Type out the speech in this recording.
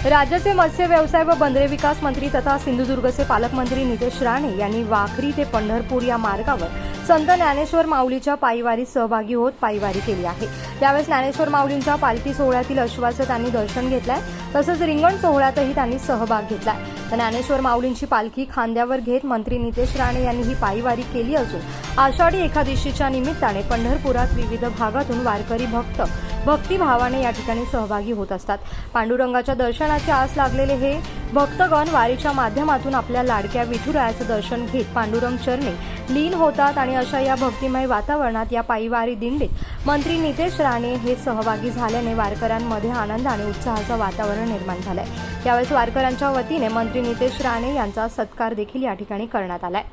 राज्याचे मत्स्य व्यवसाय व बंदरे विकास मंत्री तथा सिंधुदुर्गचे पालकमंत्री नितेश राणे यांनी वाखरी ते पंढरपूर या मार्गावर संत ज्ञानेश्वर माऊलीच्या पायीवारीत सहभागी होत पायीवारी केली आहे। यावेळी ज्ञानेश्वर माऊलींच्या पालखी सोहळ्यातील अश्वाचं त्यांनी दर्शन घेतलंय, तसंच रिंगण सोहळ्यातही त्यांनी सहभाग घेतलाय। ज्ञानेश्वर माऊलींची पालखी खांद्यावर घेत मंत्री नितेश राणे यांनी ही पायीवारी केली असून आषाढी एकादशीच्या निमित्ताने पंढरपुरात विविध भागातून वारकरी भक्तिभावाने या ठिकाणी सहभागी होत असतात। पांडुरंगाच्या दर्शनाची आस लागलेले हे भक्तगण वारीच्या माध्यमातून आपल्या लाडक्या विठुरायाचं दर्शन घेत पांडुरंग चरणी लीन होतात आणि अशा या भक्तिमय वातावरणात या पायीवारी दिंडीत मंत्री नितेश राणे हे सहभागी झाल्याने वारकऱ्यांमध्ये आनंद आणि उत्साहाचं वातावरण निर्माण झालंय। यावेळी वारकऱ्यांच्या वतीने मंत्री नितेश राणे यांचा सत्कार देखील या ठिकाणी करण्यात आलाय।